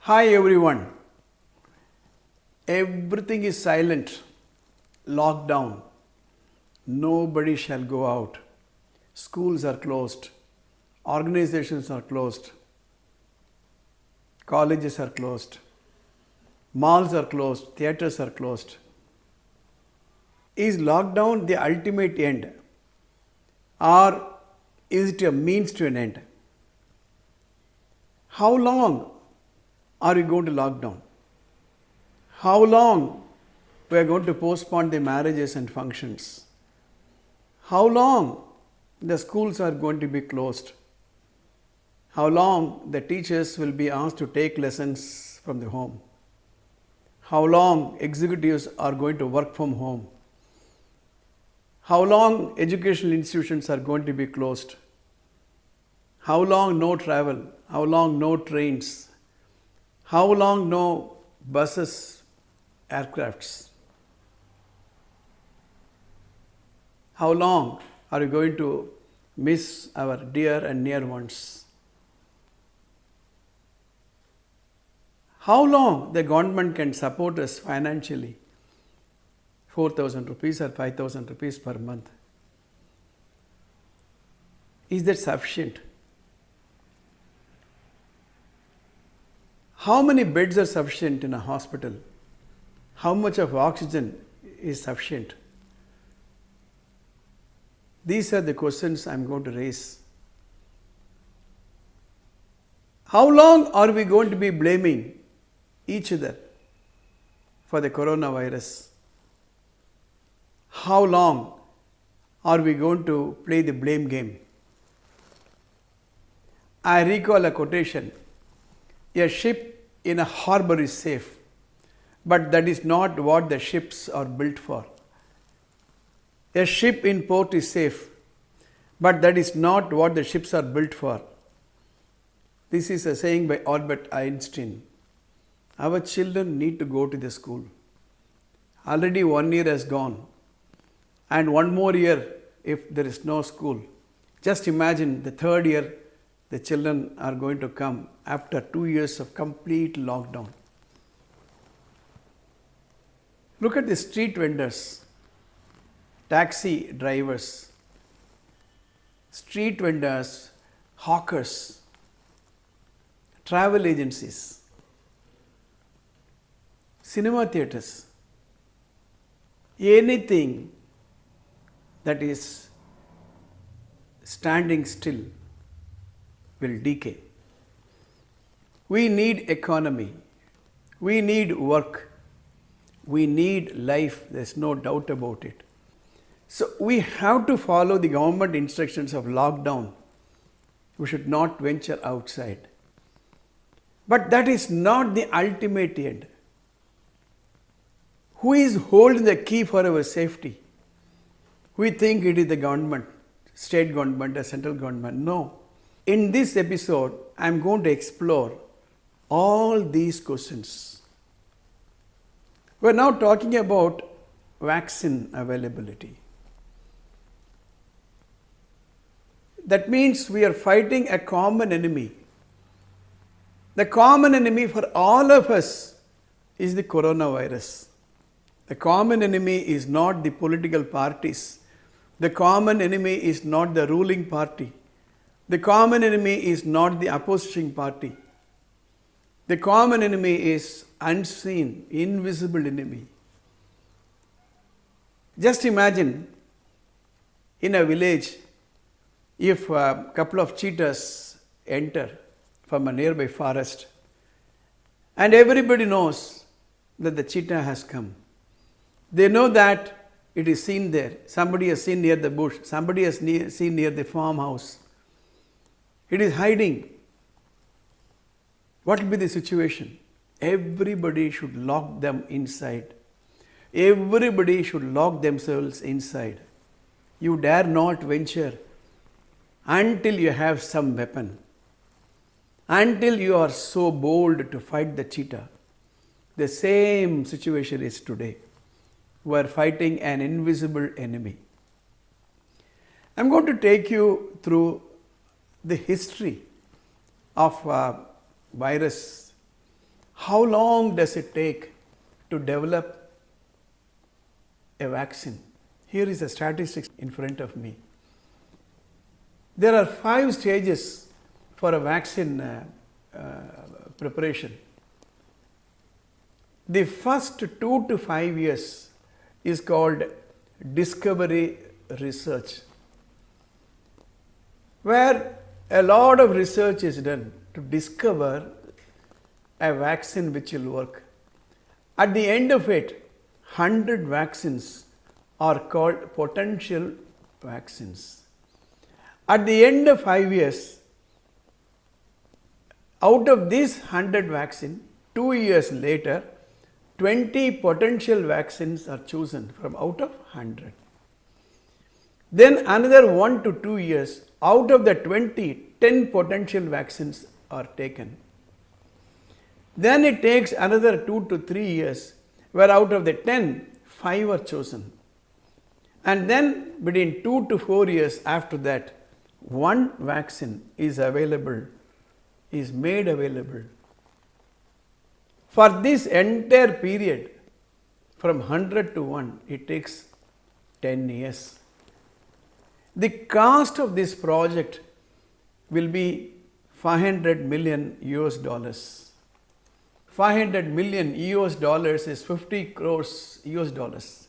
Hi everyone. Everything is silent. Lockdown. Nobody shall go out. Schools are closed. Organizations are closed. Colleges are closed. Malls are closed. Theaters are closed. Is lockdown the ultimate end? Or is it a means to an end? How long are we going to lock down? How long we are going to postpone the marriages and functions? How long the schools are going to be closed? How long the teachers will be asked to take lessons from the home? How long executives are going to work from home? How long educational institutions are going to be closed? How long no travel? How long no trains? How long no buses, aircrafts? How long are we going to miss our dear and near ones? How long the government can support us financially? 4,000 rupees or 5,000 rupees per month. Is that sufficient? How many beds are sufficient in a hospital? How much of oxygen is sufficient? These are the questions I am going to raise. How long are we going to be blaming each other for the coronavirus? How long are we going to play the blame game? I recall a quotation. A ship in a harbor is safe, but that is not what the ships are built for. A ship in port is safe, but that is not what the ships are built for. This is a saying by Albert Einstein. Our children need to go to the school. Already 1 year has gone, and one more year if there is no school. Just imagine the third year the children are going to come after 2 years of complete lockdown. Look at the street vendors, taxi drivers, street vendors, hawkers, travel agencies, cinema theatres, anything that is standing still will decay. We need economy. We need work. We need life. There's no doubt about it. So we have to follow the government instructions of lockdown. We should not venture outside. But that is not the ultimate end. Who is holding the key for our safety? We think it is the government, state government or central government. No. In this episode, I am going to explore all these questions. We are now talking about vaccine availability. That means we are fighting a common enemy. The common enemy for all of us is the coronavirus. The common enemy is not the political parties. The common enemy is not the ruling party. The common enemy is not the opposition party. The common enemy is unseen, invisible enemy. Just imagine in a village if a couple of cheetahs enter from a nearby forest and everybody knows that the cheetah has come. They know that it is seen there. Somebody has seen near the bush. Somebody has seen near the farmhouse. It is hiding. What will be the situation? Everybody should lock them inside. Everybody should lock themselves inside. You dare not venture until you have some weapon. Until you are so bold to fight the cheetah. The same situation is today. We are fighting an invisible enemy. I am going to take you through the history of virus how long does it take to develop a vaccine? Here is a statistics in front of me. There are 5 stages for a vaccine preparation. The first 2 to 5 years is called discovery research, where a lot of research is done to discover a vaccine which will work. At the end of it, 100 vaccines are called potential vaccines. At the end of 5 years, out of these 100 vaccines, 2 years later, 20 potential vaccines are chosen from out of 100. Then another 1 to 2 years, out of the 20, 10 potential vaccines are taken. Then it takes another 2 to 3 years, where out of the 10, 5 are chosen. And then between 2 to 4 years after that, one vaccine is available, is made available. For this entire period, from 100 to 1, it takes 10 years. The cost of this project will be 500 million US dollars. 500 million US dollars is 50 crores US dollars,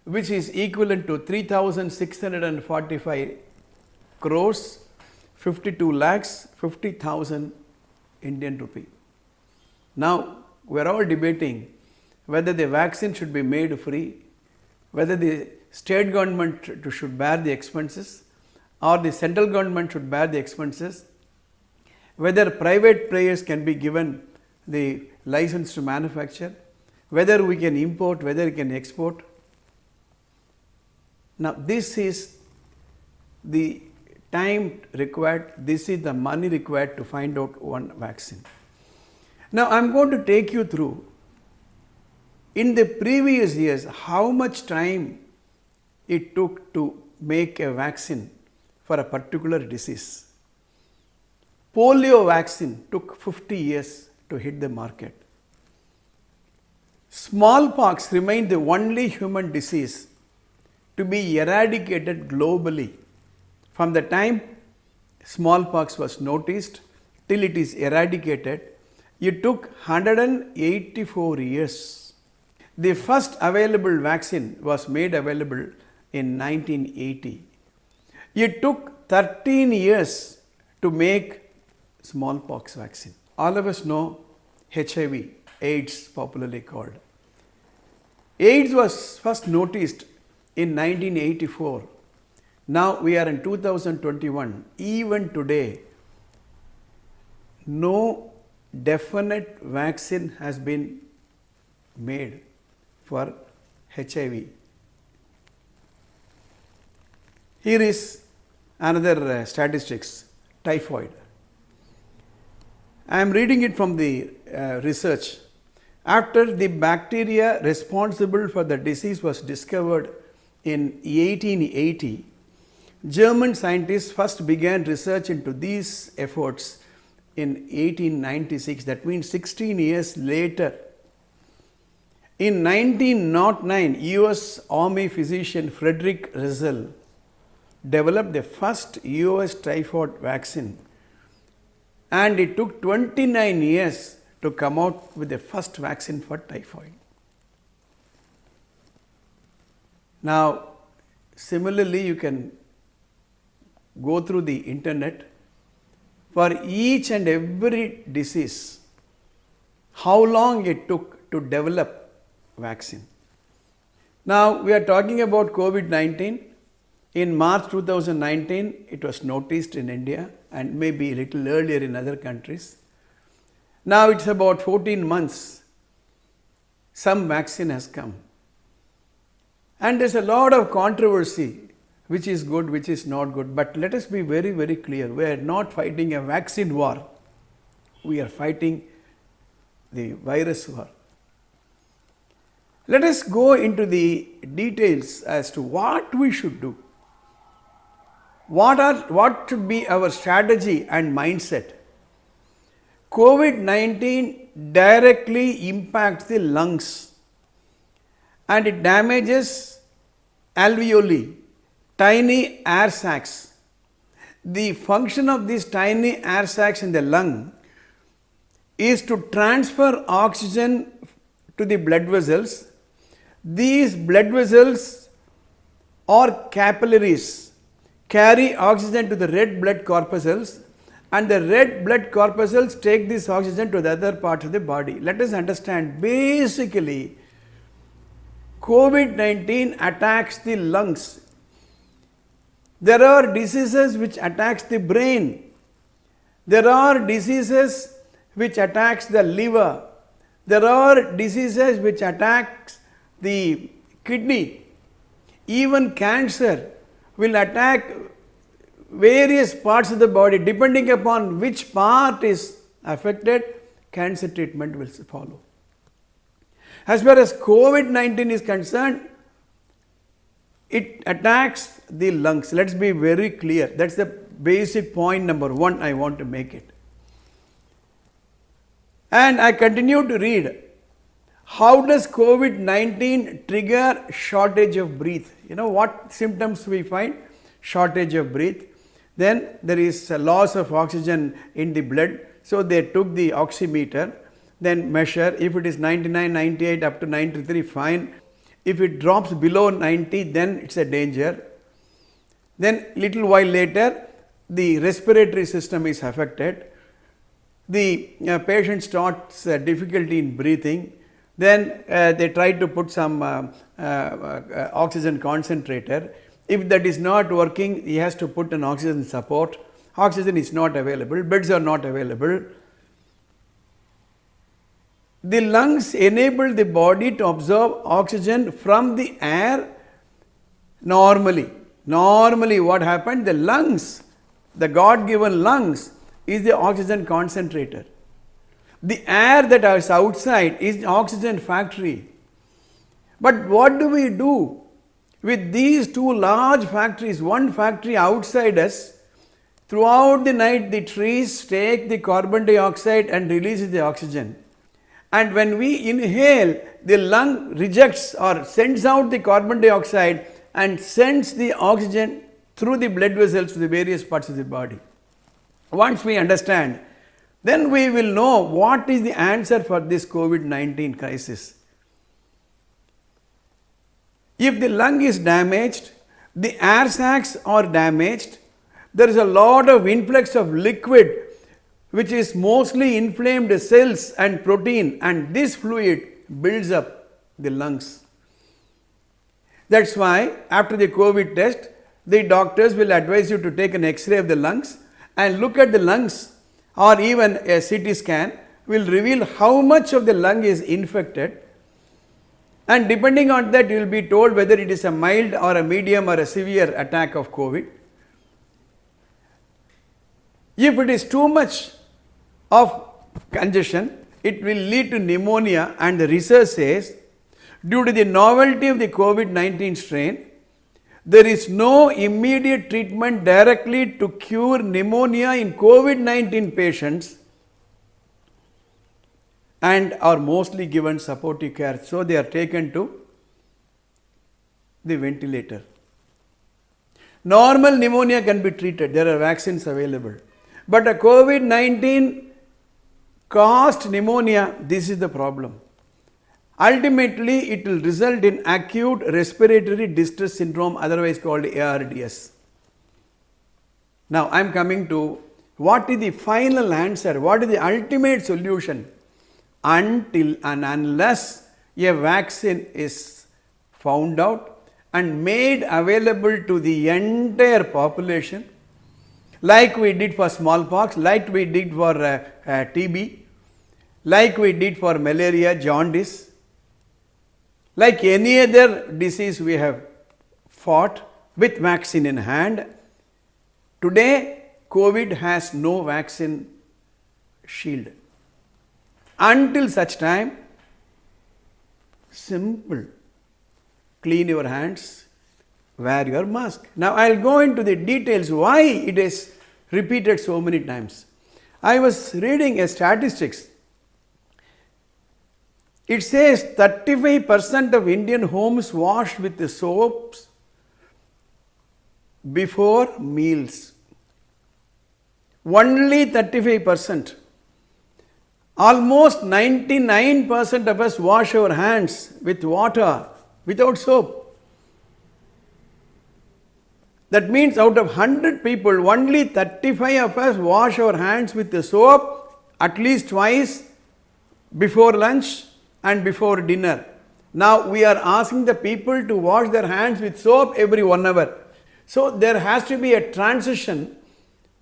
which is equivalent to 3,645 crores, 52 lakhs, 50,000 Indian rupee. Now, we are all debating whether the vaccine should be made free, whether the state government should bear the expenses or the central government should bear the expenses, whether private players can be given the license to manufacture, whether we can import, whether we can export. Now, this is the time required, this is the money required to find out one vaccine. Now, I am going to take you through in the previous years how much time it took to make a vaccine for a particular disease. Polio vaccine took 50 years to hit the market. Smallpox remained the only human disease to be eradicated globally. From the time smallpox was noticed till it is eradicated, it took 184 years. The first available vaccine was made available in 1980. It took 13 years to make smallpox vaccine. All of us know HIV, AIDS popularly called. AIDS was first noticed in 1984. Now we are in 2021. Even today, no definite vaccine has been made for HIV. Here is another statistics, typhoid. I am reading it from the research. After the bacteria responsible for the disease was discovered in 1880, German scientists first began research into these efforts in 1896. That means 16 years later. In 1909, US Army physician Frederick Russell developed the first US typhoid vaccine, and it took 29 years to come out with the first vaccine for typhoid. Now, similarly, you can go through the internet for each and every disease, how long it took to develop vaccine. Now, we are talking about COVID-19. In March 2019, it was noticed in India and maybe a little earlier in other countries. Now it's about 14 months, some vaccine has come. And there's a lot of controversy, which is good, which is not good. But let us be very, very clear. We are not fighting a vaccine war. We are fighting the virus war. Let us go into the details as to what we should do. What should be our strategy and mindset? COVID-19 directly impacts the lungs and it damages alveoli, tiny air sacs. The function of these tiny air sacs in the lung is to transfer oxygen to the blood vessels. These blood vessels or capillaries carry oxygen to the red blood corpuscles, and the red blood corpuscles take this oxygen to the other parts of the body. Let us understand, basically COVID-19 attacks the lungs. There are diseases which attacks the brain. There are diseases which attacks the liver. There are diseases which attacks the kidney. Even cancer will attack various parts of the body. Depending upon which part is affected, cancer treatment will follow. As far as COVID-19 is concerned, it attacks the lungs. Let's be very clear. That's the basic point number one I want to make it. And I continue to read. How does COVID-19 trigger shortage of breath? You know what symptoms we find? Shortage of breath. Then there is a loss of oxygen in the blood. So they took the oximeter, then measure. If it is 99, 98 up to 93, fine. If it drops below 90, then it's a danger. Then little while later, the respiratory system is affected. The patient starts difficulty in breathing. Then they try to put some oxygen concentrator. If that is not working, he has to put an oxygen support. Oxygen is not available, beds are not available. The lungs enable the body to absorb oxygen from the air normally. Normally what happened? The lungs, the God-given lungs is the oxygen concentrator. The air that is outside is the oxygen factory. But what do we do with these two large factories? One factory outside us, throughout the night the trees take the carbon dioxide and releases the oxygen. And when we inhale, the lung rejects or sends out the carbon dioxide and sends the oxygen through the blood vessels to the various parts of the body. Once we understand, then we will know what is the answer for this COVID-19 crisis. If the lung is damaged, the air sacs are damaged, there is a lot of influx of liquid which is mostly inflamed cells and protein, and this fluid builds up the lungs. That's why after the COVID test, the doctors will advise you to take an X-ray of the lungs and look at the lungs, or even a CT scan will reveal how much of the lung is infected, and depending on that you will be told whether it is a mild or a medium or a severe attack of COVID. If it is too much of congestion, it will lead to pneumonia, and the research says due to the novelty of the COVID-19 strain, there is no immediate treatment directly to cure pneumonia in COVID-19 patients, and are mostly given supportive care. So they are taken to the ventilator. Normal pneumonia can be treated. There are vaccines available. But a COVID-19 caused pneumonia, this is the problem. Ultimately, it will result in acute respiratory distress syndrome, otherwise called ARDS. Now, I am coming to what is the final answer, what is the ultimate solution. Until and unless a vaccine is found out and made available to the entire population, like we did for smallpox, like we did for TB, like we did for malaria, jaundice, like any other disease we have fought with vaccine in hand. Today, COVID has no vaccine shield. Until such time, simple, clean your hands, wear your mask. Now I will go into the details why it is repeated so many times. I was reading a statistics. It says 35% of Indian homes wash with the soaps before meals. Only 35%. Almost 99% of us wash our hands with water without soap. That means out of 100 people, only 35 of us wash our hands with the soap at least twice before lunch and before dinner. Now we are asking the people to wash their hands with soap every 1 hour. So there has to be a transition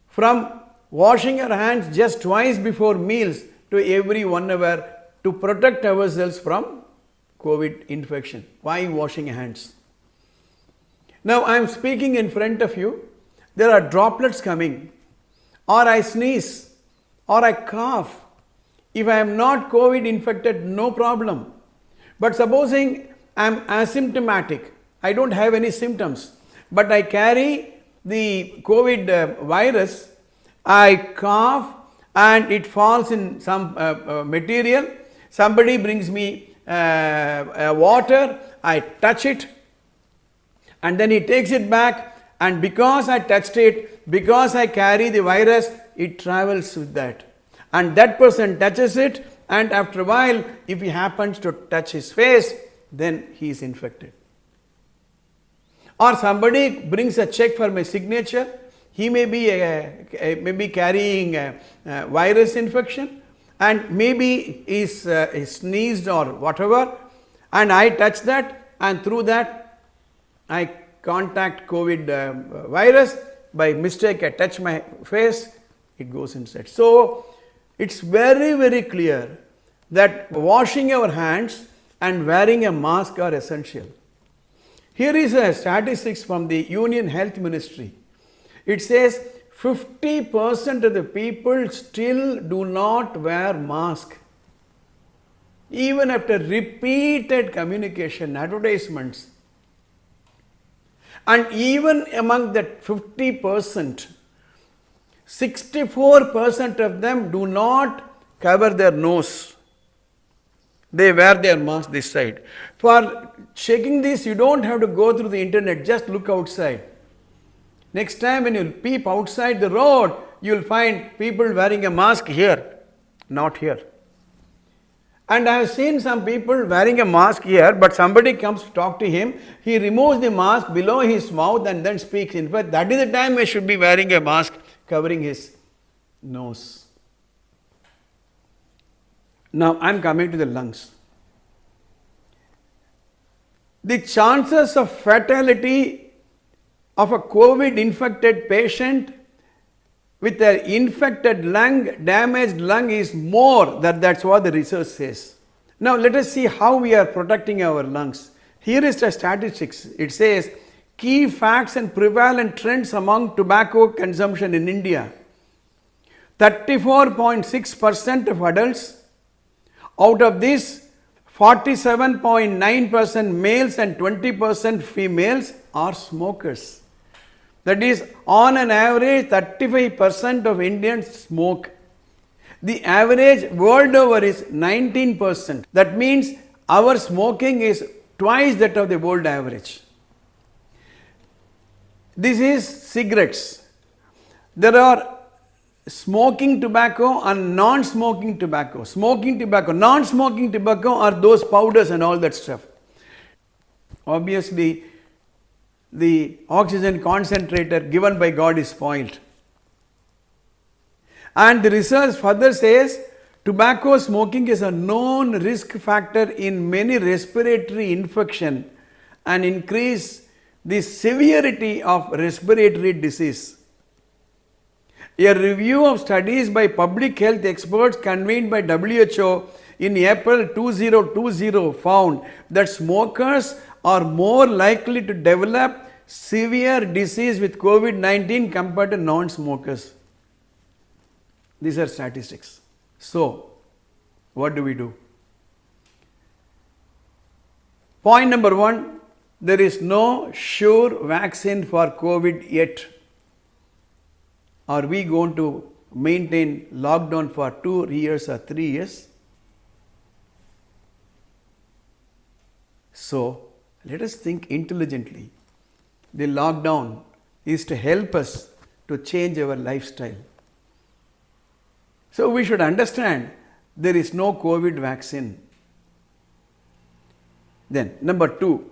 from washing our hands just twice before meals to every 1 hour to protect ourselves from COVID infection. Why washing hands? Now I am speaking in front of you. There are droplets coming, or I sneeze, or I cough. If I am not COVID infected, no problem. But supposing I am asymptomatic, I don't have any symptoms, but I carry the COVID virus, I cough and it falls in some material, somebody brings me water, I touch it and then he takes it back, and because I touched it, because I carry the virus, it travels with that. And that person touches it, and after a while, if he happens to touch his face, then he is infected. Or somebody brings a check for my signature, he may be carrying a virus infection, and maybe he sneezed or whatever, and I touch that, and through that I contact COVID virus. By mistake I touch my face, it goes inside. So it's very, very clear that washing our hands and wearing a mask are essential. Here is a statistics from the Union Health Ministry. It says 50% of the people still do not wear mask. Even after repeated communication, advertisements. And even among that 50%, 64% of them do not cover their nose. They wear their mask this side. For checking this, you don't have to go through the internet, just look outside. Next time when you peep outside the road, you will find people wearing a mask here, not here. And I have seen some people wearing a mask here, but somebody comes to talk to him, he removes the mask below his mouth and then speaks. In fact, that is the time he should be wearing a mask covering his nose. Now I am coming to the lungs. The chances of fatality of a COVID infected patient with an infected lung, damaged lung is more, that's what the research says. Now let us see how we are protecting our lungs. Here is the statistics. It says key facts and prevalent trends among tobacco consumption in India. 34.6% of adults, out of this 47.9% males and 20% females are smokers. That is, on an average, 35% of Indians smoke. The average world over is 19%. That means our smoking is twice that of the world average. This is cigarettes. There are smoking tobacco and non-smoking tobacco. Smoking tobacco, non-smoking tobacco are those powders and all that stuff. Obviously, the oxygen concentrator given by God is spoiled. And the research further says tobacco smoking is a known risk factor in many respiratory infection and increase the severity of respiratory disease. A review of studies by public health experts convened by WHO in April 2020 found that smokers are more likely to develop severe disease with COVID-19 compared to non-smokers. These are statistics. So, what do we do? Point number 1, there is no sure vaccine for COVID yet. Are we going to maintain lockdown for 2 years or 3 years? So, let us think intelligently. The lockdown is to help us to change our lifestyle. So, we should understand there is no COVID vaccine. Then, number 2,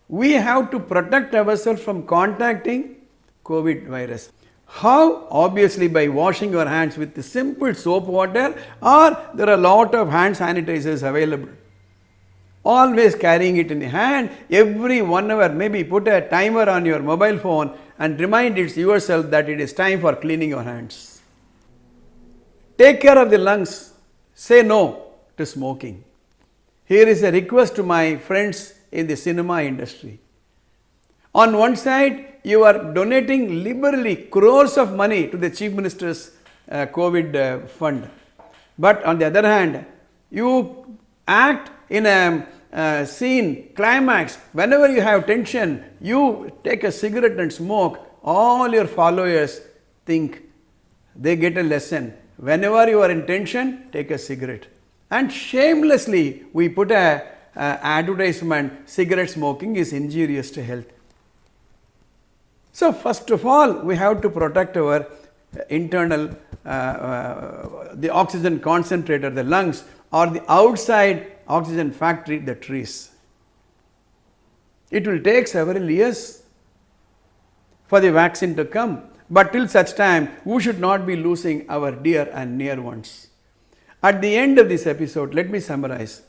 we have to protect ourselves from contacting COVID virus. How? Obviously by washing your hands with the simple soap water, or there are a lot of hand sanitizers available. Always carrying it in the hand, every 1 hour, maybe put a timer on your mobile phone and remind yourself that it is time for cleaning your hands. Take care of the lungs. Say no to smoking. Here is a request to my friends in the cinema industry. On one side, you are donating liberally crores of money to the Chief Minister's COVID fund. But on the other hand, you act in a scene, climax, whenever you have tension, you take a cigarette and smoke, all your followers think, they get a lesson. Whenever you are in tension, take a cigarette. And shamelessly, we put a advertisement, cigarette smoking is injurious to health. So first of all, we have to protect our internal, the oxygen concentrator, the lungs, or the outside oxygen factory, the trees. It will take several years for the vaccine to come, but till such time, we should not be losing our dear and near ones. At the end of this episode, let me summarize.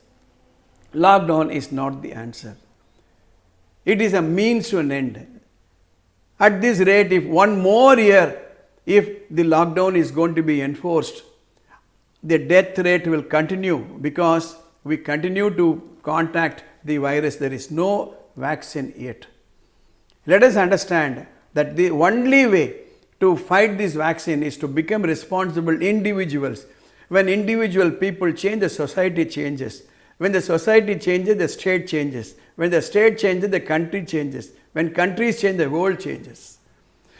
Lockdown is not the answer. It is a means to an end. At this rate, if 1 more year, if the lockdown is going to be enforced, the death rate will continue because we continue to contact the virus. There is no vaccine yet. Let us understand that the only way to fight this vaccine is to become responsible individuals. When individual people change, the society changes. When the society changes, the state changes. When the state changes, the country changes. When countries change, the world changes.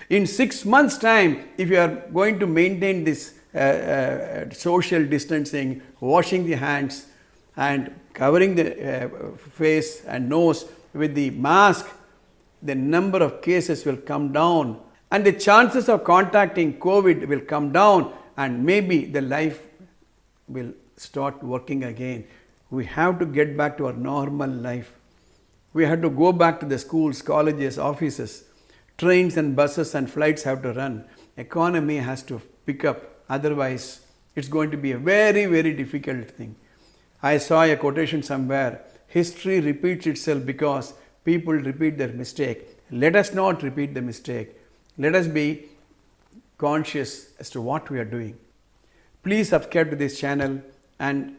In 6 months' time, if you are going to maintain this social distancing, washing the hands and covering the face and nose with the mask, the number of cases will come down and the chances of contacting COVID will come down, and maybe the life will start working again. We have to get back to our normal life. We have to go back to the schools, colleges, offices. Trains and buses and flights have to run. Economy has to pick up. Otherwise, it's going to be a very, very difficult thing. I saw a quotation somewhere. History repeats itself because people repeat their mistake. Let us not repeat the mistake. Let us be conscious as to what we are doing. Please subscribe to this channel and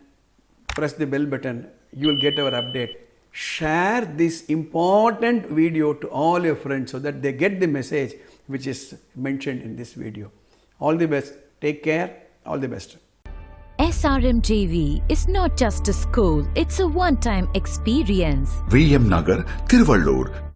press the bell button. You will get our update. Share this important video to all your friends so that they get the message which is mentioned in this video. All the best. Take care. All the best. SRMJV is not just a school, it's a one-time experience. VM Nagar, Tiruvallur,